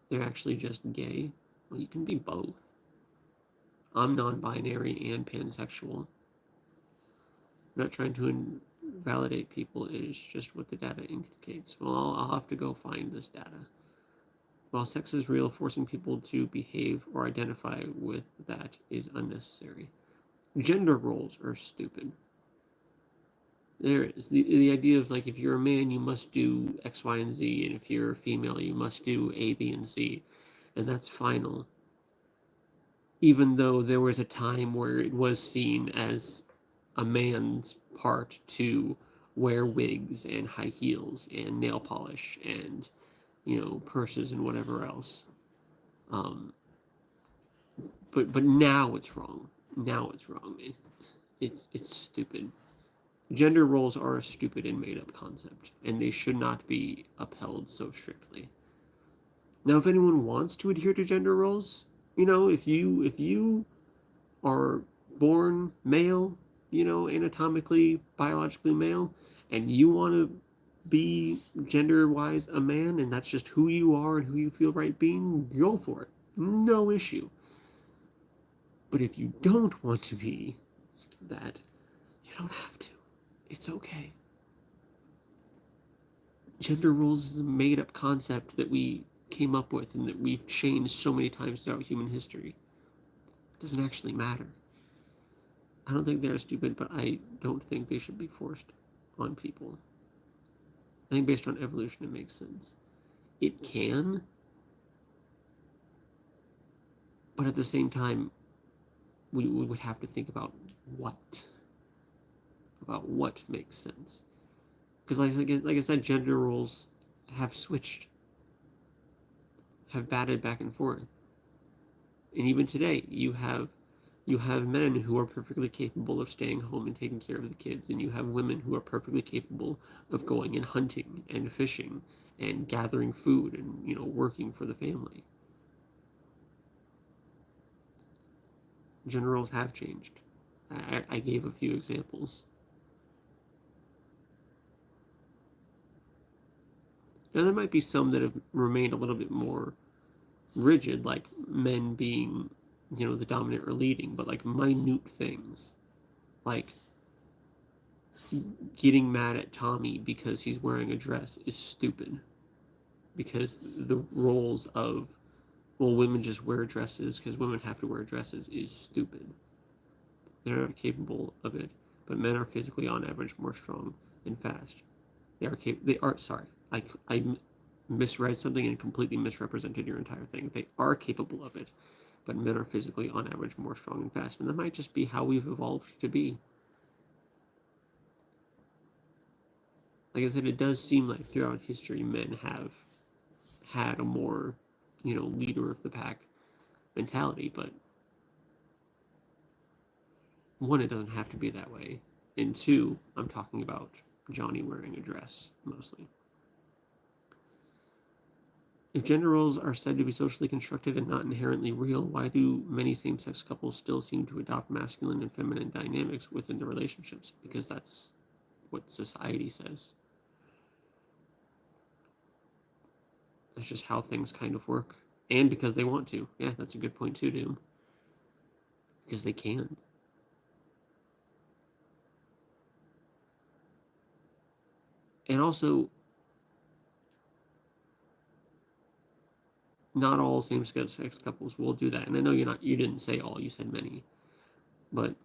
S1: They're actually just gay. Well, you can be both. I'm non-binary and pansexual. I'm not trying to invalidate people. It is just what the data indicates. Well, I'll have to go find this data. While sex is real, forcing people to behave or identify with that is unnecessary. Gender roles are stupid. There is the idea of, like, if you're a man, you must do X, Y, and Z, and if you're a female, you must do A, B, and C, and that's final. Even though there was a time where it was seen as a man's part to wear wigs and high heels and nail polish and, purses and whatever else. But now it's wrong. Now it's wrong. It's stupid. Gender roles are a stupid and made up concept, and they should not be upheld so strictly. Now, if anyone wants to adhere to gender roles, if you are born male, anatomically, biologically male, and you want to be gender-wise a man, and that's just who you are and who you feel right being, go for it. No issue. But if you don't want to be that, you don't have to. It's okay. Gender roles is a made-up concept that we came up with and that we've changed so many times throughout human history. It doesn't actually matter. I don't think they're stupid, but I don't think they should be forced on people. I think based on evolution, it makes sense. It can, but at the same time, we would have to think about what makes sense. Because like I said, gender roles have switched, have batted back and forth. And even today, you have men who are perfectly capable of staying home and taking care of the kids, and you have women who are perfectly capable of going and hunting and fishing and gathering food and, working for the family. Gender roles have changed. I gave a few examples. Now, there might be some that have remained a little bit more rigid, like men being, the dominant or leading, but like minute things, like getting mad at Tommy because he's wearing a dress is stupid. Because the roles of, well, women just wear dresses because women have to wear dresses is stupid. They're not capable of it, but men are physically, on average, more strong and fast. Sorry, I misread something and completely misrepresented your entire thing. They are capable of it, but men are physically, on average, more strong and fast. And that might just be how we've evolved to be. Like I said, it does seem like throughout history, men have had a more, leader of the pack mentality, but one, it doesn't have to be that way. And two, I'm talking about Johnny wearing a dress, mostly. If gender roles are said to be socially constructed and not inherently real, why do many same-sex couples still seem to adopt masculine and feminine dynamics within their relationships? Because that's what society says. That's just how things kind of work. And because they want to. Yeah, that's a good point too, Doom. because they can. And also, not all same-sex couples will do that. And I know you didn't say all, you said many. But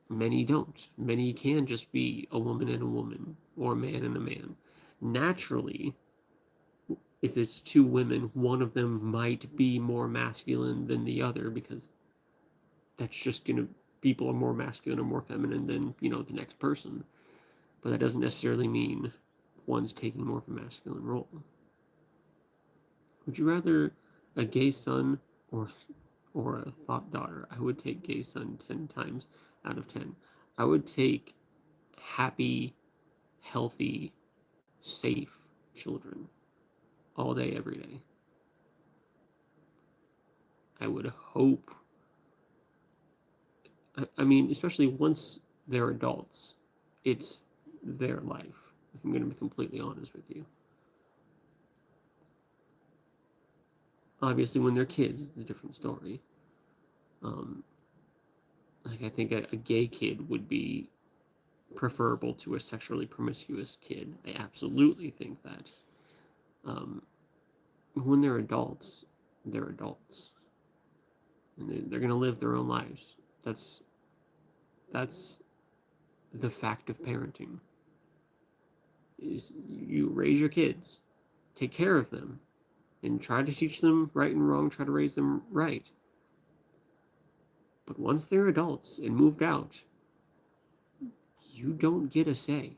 S1: many don't. Many can just be a woman and a woman, or a man and a man. Naturally, if it's two women, one of them might be more masculine than the other, because that's just gonna, people are more masculine or more feminine than, the next person. But that doesn't necessarily mean one's taking more of a masculine role. Would you rather a gay son or a thought daughter? I would take gay son 10 times out of 10. I would take happy, healthy, safe children all day, every day. I would hope, I mean, especially once they're adults, it's their life, if I'm going to be completely honest with you. Obviously, when they're kids, it's a different story. Like, I think a gay kid would be preferable to a sexually promiscuous kid. I absolutely think that. When they're adults, they're adults, and they're going to live their own lives. That's the fact of parenting. Is you raise your kids, take care of them, and try to teach them right and wrong, try to raise them right. But once they're adults and moved out, you don't get a say.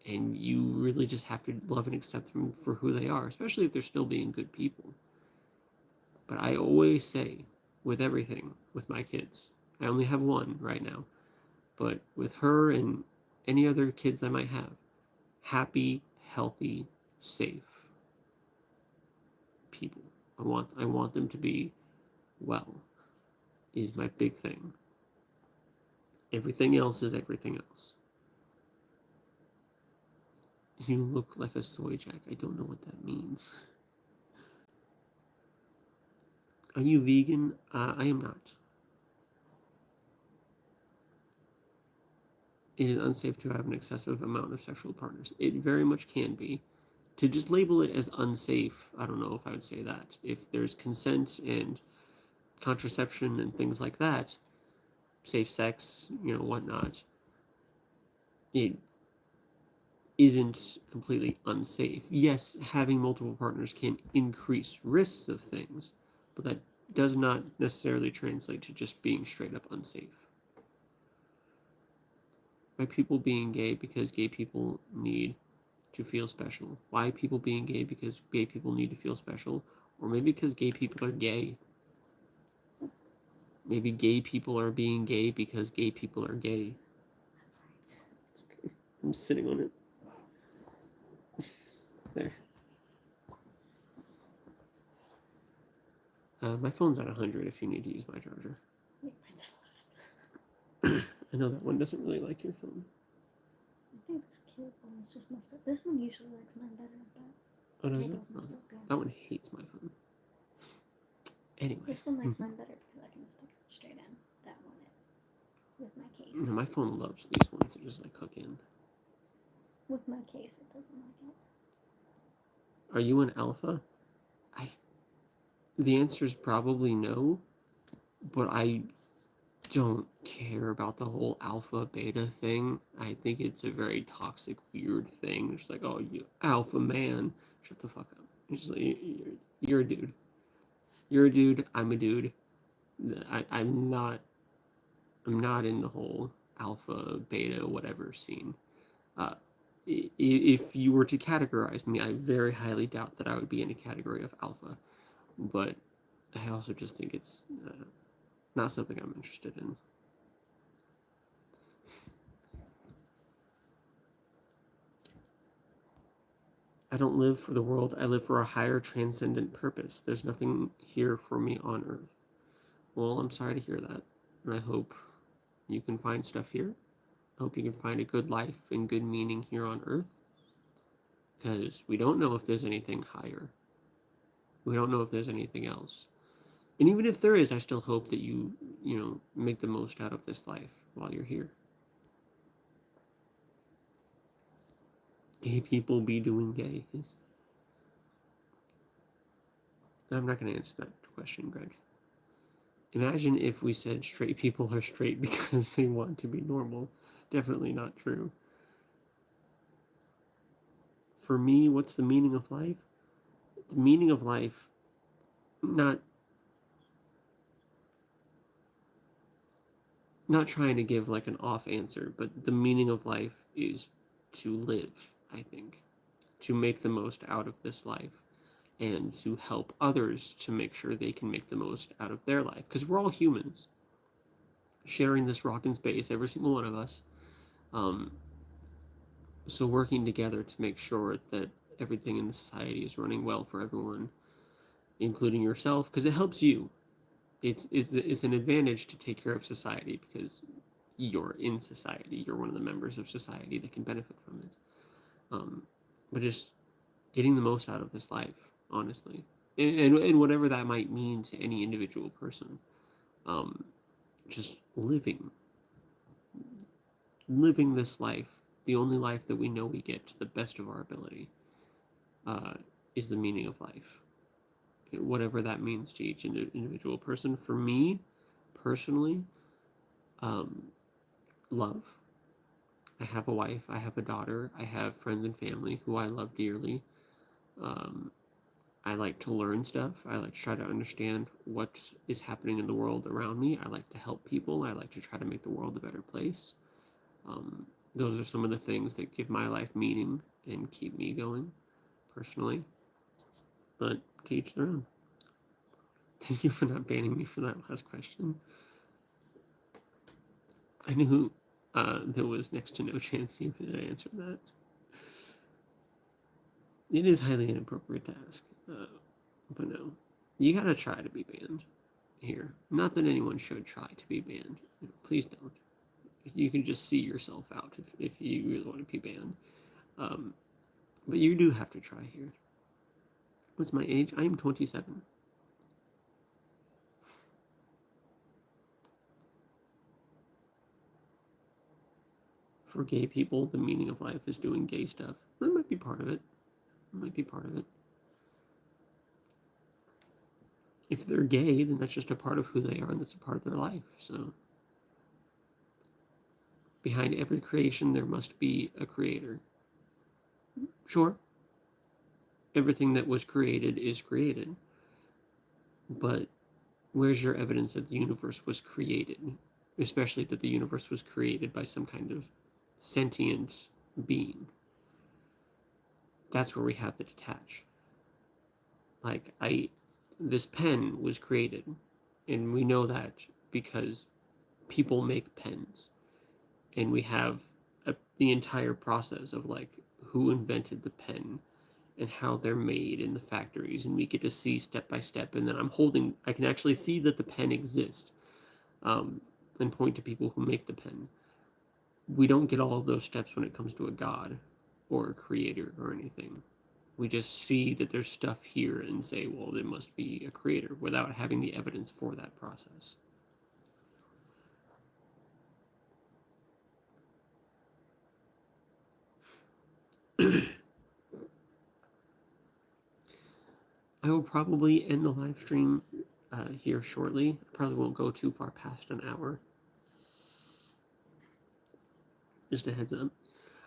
S1: And you really just have to love and accept them for who they are, especially if they're still being good people. But I always say, with everything, with my kids, I only have one right now, but with her and any other kids I might have, happy, healthy, safe people. I want them to be well, is my big thing. Everything else is everything else. You look like a soy jack. I don't know what that means. Are you vegan? I am not. It is unsafe to have an excessive amount of sexual partners. It very much can be. To just label it as unsafe, I don't know if I would say that. If there's consent and contraception and things like that, safe sex, whatnot, it isn't completely unsafe. Yes, having multiple partners can increase risks of things, but that does not necessarily translate to just being straight up unsafe. By people being gay because gay people need to feel special. Why people being gay because gay people need to feel special? Or maybe because gay people are gay. Maybe gay people are being gay because gay people are gay. It's okay. I'm sitting on it. There. My phone's at 100 if you need to use my charger.
S2: Wait, mine's at 11.
S1: I know that one doesn't really like your phone.
S2: I think this cable is just messed up. This one usually likes mine better, but
S1: Oh, does it?
S2: cable's messed up. Yeah.
S1: That one hates my phone. Anyway.
S2: This one likes mine better because I can stick it straight in. That one, with my case.
S1: No, my phone loves these ones that just like hook in.
S2: With my case, it doesn't like it.
S1: Are you an alpha? The answer is probably no, but I don't care about the whole alpha beta thing. I think it's a very toxic, weird thing. It's like, oh, you alpha man, shut the fuck up. It's like, you're a dude. You're a dude. I'm a dude. I'm not in the whole alpha beta whatever scene. If you were to categorize me, I very highly doubt that I would be in a category of alpha. But I also just think it's not something I'm interested in. I don't live for the world. I live for a higher transcendent purpose. There's nothing here for me on Earth. Well, I'm sorry to hear that. And I hope you can find stuff here. I hope you can find a good life and good meaning here on Earth. Because we don't know if there's anything higher. We don't know if there's anything else. And even if there is, I still hope that you make the most out of this life while you're here. Gay people be doing gay. I'm not going to answer that question, Greg. Imagine if we said straight people are straight because they want to be normal. Definitely not true. For me, what's the meaning of life? The meaning of life, not trying to give like an off answer, but the meaning of life is to live, I think. To make the most out of this life and to help others to make sure they can make the most out of their life. Because we're all humans sharing this rock and space, every single one of us. Um, so working together to make sure that everything in the society is running well for everyone, including yourself, because it helps you. It's an advantage to take care of society because you're in society. You're one of the members of society that can benefit from it. But just getting the most out of this life, honestly, and whatever that might mean to any individual person. Um, just living this life, the only life that we know we get to the best of our ability, uh, is the meaning of life. Whatever that means to each individual person. For me, personally, um, love. I have a wife, I have a daughter, I have friends and family who I love dearly. Um, I like to learn stuff. I like to try to understand what is happening in the world around me. I like to help people. I like to try to make the world a better place. Those are some of the things that give my life meaning and keep me going, personally. But to each their own. Thank you for not banning me for that last question. I knew there was next to no chance you could answer that. It is highly inappropriate to ask, but no. You gotta try to be banned here. Not that anyone should try to be banned. Please don't. You can just see yourself out if you really want to be banned. Um, but you do have to try here. What's my age? I am 27. For gay people, the meaning of life is doing gay stuff. That might be part of it. That might be part of it. If they're gay, then that's just a part of who they are, and that's a part of their life. So, behind every creation, there must be a creator. Sure, everything that was created is created, but where's your evidence that the universe was created? Especially that the universe was created by some kind of sentient being. That's where we have to detach. Like, this pen was created, and we know that because people make pens, and we have the entire process of like who invented the pen and how they're made in the factories, and we get to see step by step. And then I can actually see that the pen exists, and point to people who make the pen. We don't get all of those steps when it comes to a god or a creator or anything. We just see that there's stuff here and say, well, there must be a creator without having the evidence for that process. I will probably end the live stream here shortly. Probably won't go too far past an hour. Just a heads up.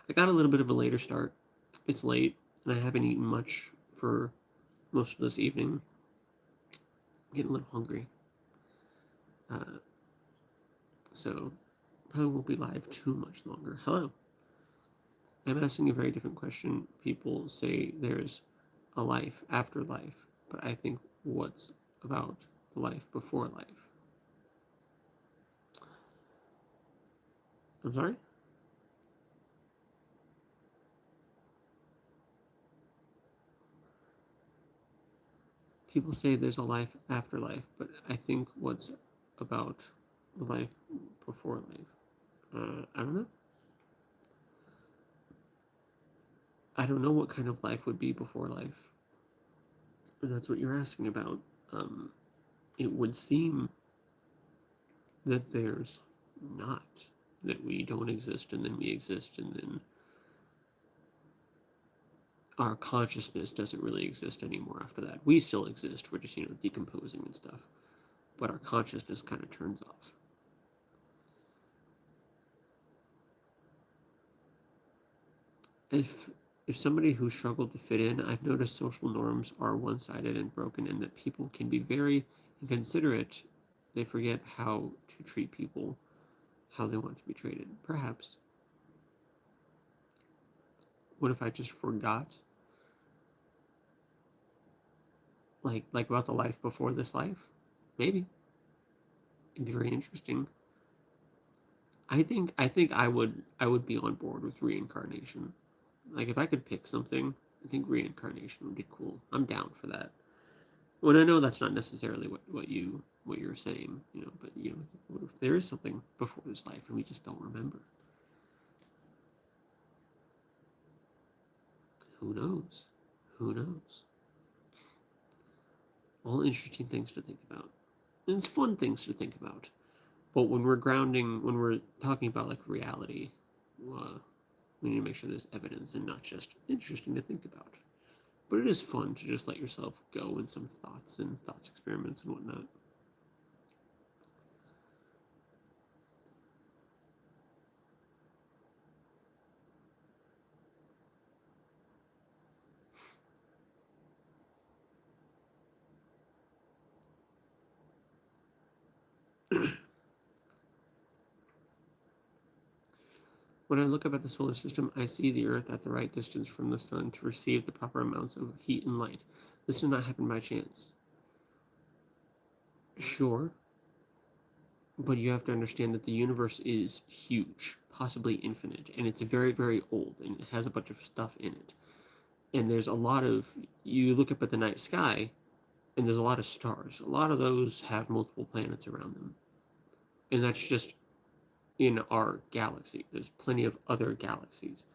S1: I got a little bit of a later start. It's late, and I haven't eaten much for most of this evening. I'm getting a little hungry. So, probably won't be live too much longer. Hello. I'm asking a very different question. People say there's a life after life, but I think what's about the life before life? I'm sorry? People say there's a life after life, but I think what's about the life before life? I don't know. I don't know what kind of life would be before life. And that's what you're asking about. it would seem that there's not, that we don't exist and then we exist and then our consciousness doesn't really exist anymore after that. We still exist, we're just, decomposing and stuff, but our consciousness kind of turns off. If somebody who struggled to fit in, I've noticed social norms are one-sided and broken, and that people can be very inconsiderate. They forget how to treat people how they want to be treated. Perhaps. What if I just forgot, like about the life before this life? Maybe. It'd be very interesting. I think I would be on board with reincarnation. Like if I could pick something, I think reincarnation would be cool. I'm down for that. When I know that's not necessarily what you're saying, but what if there is something before this life and we just don't remember? Who knows? Who knows? All interesting things to think about. And it's fun things to think about. But when we're talking about like reality, we need to make sure there's evidence and not just interesting to think about. But it is fun to just let yourself go in some thoughts experiments and whatnot. When I look up at the solar system, I see the Earth at the right distance from the Sun to receive the proper amounts of heat and light. This did not happen by chance. Sure, but you have to understand that the universe is huge, possibly infinite, and it's very, very old, and it has a bunch of stuff in it. And there's a lot of, you look up at the night sky, and there's a lot of stars. A lot of those have multiple planets around them. And that's just in our galaxy. There's plenty of other galaxies.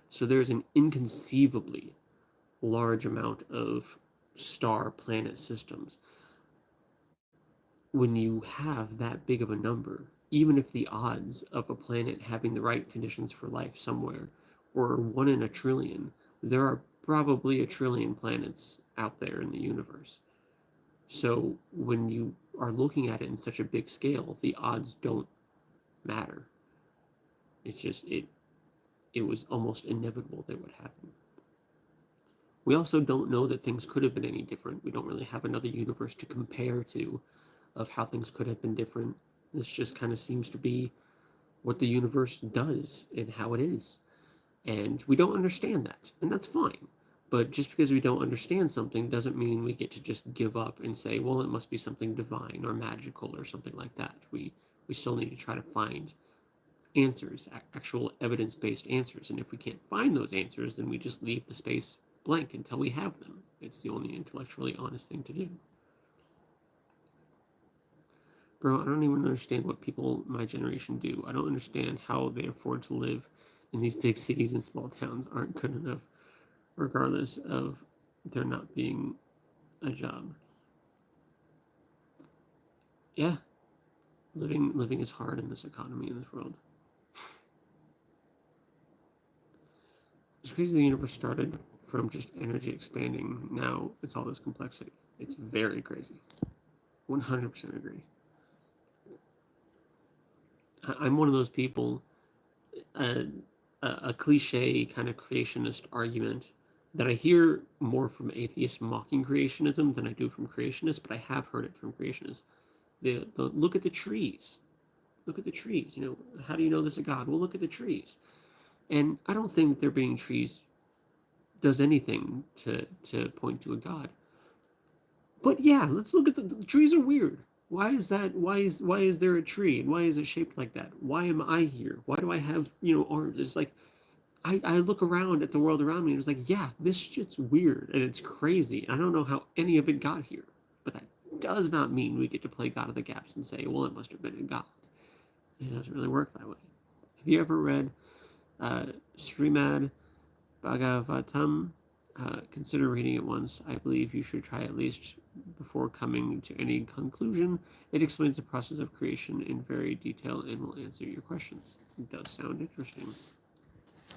S1: So there's an inconceivably large amount of star planet systems. When you have that big of a number, even if the odds of a planet having the right conditions for life somewhere were 1 in a trillion, there are probably a trillion planets out there in the universe. So when you are looking at it in such a big scale, the odds don't matter. It's just it was almost inevitable that would happen. We also don't know that things could have been any different. We don't really have another universe to compare to of how things could have been different. This just kind of seems to be what the universe does and how it is. And we don't understand that, and that's fine. But just because we don't understand something doesn't mean we get to just give up and say, well, it must be something divine or magical or something like that. We still need to try to find answers, actual evidence-based answers. And if we can't find those answers, then we just leave the space blank until we have them. It's the only intellectually honest thing to do. Bro, I don't even understand what people my generation do. I don't understand how they afford to live in these big cities and small towns aren't good enough, regardless of there not being a job. Yeah, living is hard in this economy, in this world. It's crazy the universe started from just energy expanding. Now it's all this complexity. It's very crazy. 100% agree. I'm one of those people, a cliche kind of creationist argument that I hear more from atheists mocking creationism than I do from creationists, but I have heard it from creationists. The look at the trees. Look at the trees. How do you know there's a God? Well, look at the trees. And I don't think there being trees does anything to point to a God. But yeah, let's look at the trees are weird. Why is that? Why is there a tree? And why is it shaped like that? Why am I here? Why do I have, arms? It's like I look around at the world around me and it's like, yeah, this shit's weird and it's crazy. I don't know how any of it got here. But that does not mean we get to play God of the Gaps and say, well, it must have been a God. It doesn't really work that way. Have you ever read Srimad Bhagavatam? Consider reading it once. I believe you should try at least Before coming to any conclusion, it explains the process of creation in very detail and will answer your questions. It does sound interesting.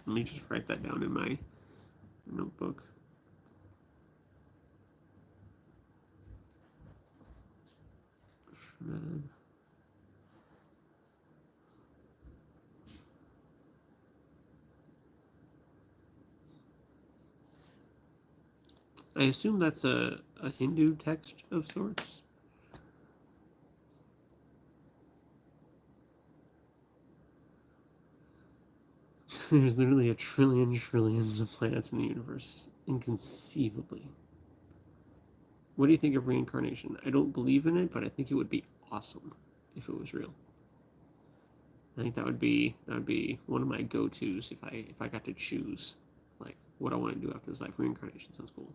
S1: Let me just write that down in my notebook. I assume that's a Hindu text of sorts. There's literally a trillions of planets in the universe, inconceivably. What do you think of reincarnation? I don't believe in it, but I think it would be awesome if it was real. I think that would be one of my go-tos if I got to choose like what I want to do after this life. Reincarnation sounds cool.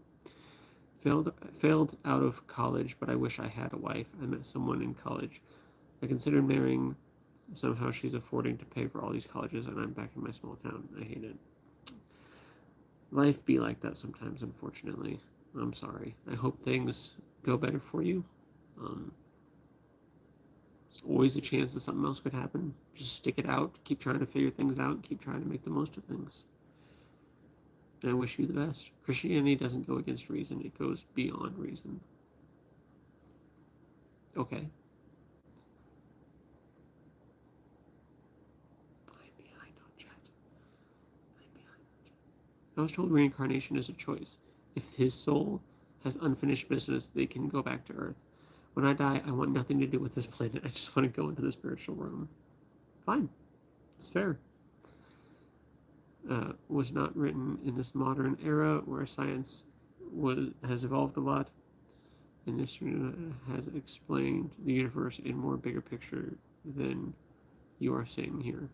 S1: Failed out of college, but I wish I had a wife. I met someone in college. I considered marrying. Somehow she's affording to pay for all these colleges, and I'm back in my small town. I hate it. Life be like that sometimes, unfortunately. I'm sorry. I hope things go better for you. There's always a chance that something else could happen. Just stick it out. Keep trying to figure things out. Keep trying to make the most of things. And I wish you the best. Christianity doesn't go against reason. It goes beyond reason. Okay. I'm behind on chat. I was told reincarnation is a choice. If his soul has unfinished business, they can go back to Earth. When I die, I want nothing to do with this planet. I just want to go into the spiritual realm. Fine. It's fair. Was not written in this modern era where science has evolved a lot, and this has explained the universe in more bigger picture than you are saying here.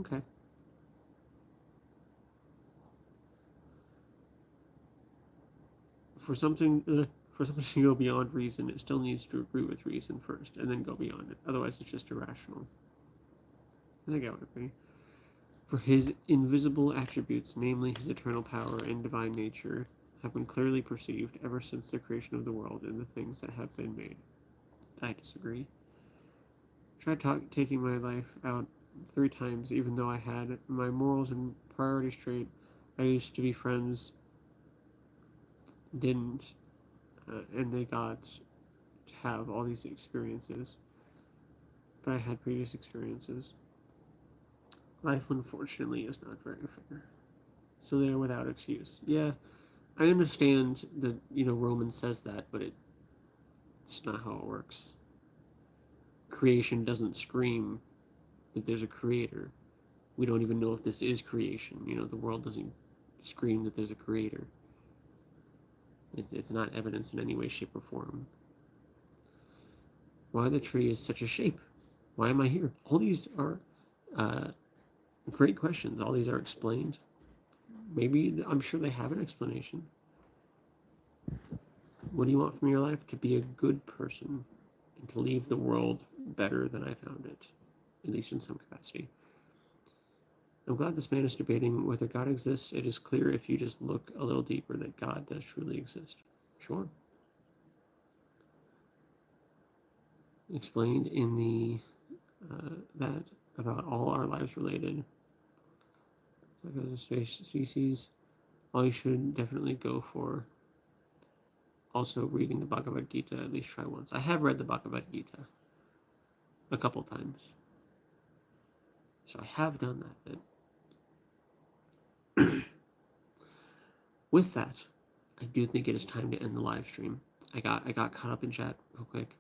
S1: Okay. For something to go beyond reason, it still needs to agree with reason first, and then go beyond it. Otherwise, it's just irrational. I think I would agree. For his invisible attributes, namely his eternal power and divine nature, have been clearly perceived ever since the creation of the world and the things that have been made. I disagree. Tried taking my life out 3 times, even though I had my morals and priorities straight. I used to be friends, didn't, and they got to have all these experiences. But I had previous experiences. Life, unfortunately, is not very fair. So they are without excuse. Yeah, I understand that, Romans says that, but it's not how it works. Creation doesn't scream that there's a creator. We don't even know if this is creation. The world doesn't scream that there's a creator. It's not evidence in any way, shape, or form. Why the tree is such a shape? Why am I here? All these are great questions. All these are explained. Maybe, I'm sure they have an explanation. What do you want from your life? To be a good person and to leave the world better than I found it, at least in some capacity. I'm glad this man is debating whether God exists. It is clear if you just look a little deeper that God does truly exist. Sure. Explained in the that about all our lives related species, all you should definitely go for. Also, reading the Bhagavad Gita, at least try once. I have read the Bhagavad Gita a couple times, so I have done that. With that, I do think it is time to end the live stream. I got caught up in chat real quick.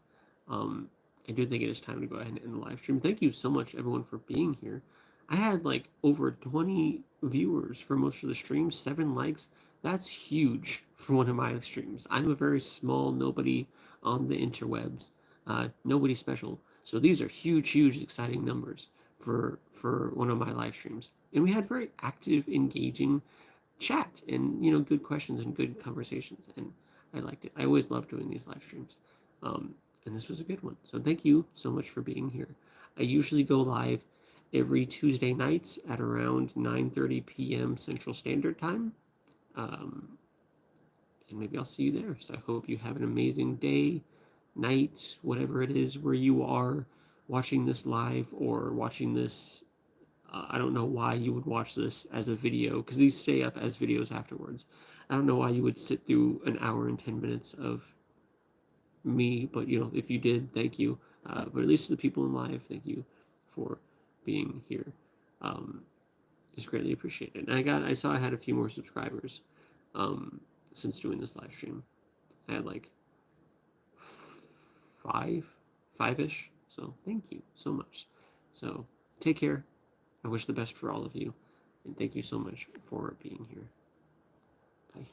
S1: I do think it is time to go ahead and end the live stream. Thank you so much, everyone, for being here. I had like over 20 viewers for most of the streams, 7 likes. That's huge for one of my streams. I'm a very small nobody on the interwebs, nobody special. So these are huge, exciting numbers for one of my live streams. And we had very active, engaging chat and good questions and good conversations, and I liked it. I always love doing these live streams, and this was a good one. So thank you so much for being here. I usually go live every Tuesday nights at around 9:30 p.m. Central Standard Time, and maybe I'll see you there. So I hope you have an amazing day, night, whatever it is where you are watching this live or watching this. I don't know why you would watch this as a video, because these stay up as videos afterwards. I don't know why you would sit through an hour and 10 minutes of me, but if you did, thank you. But at least to the people in live, thank you for being here. It's greatly appreciated. And I saw I had a few more subscribers since doing this live stream. I had like five-ish. So thank you so much. So take care. I wish the best for all of you, and thank you so much for being here. Bye.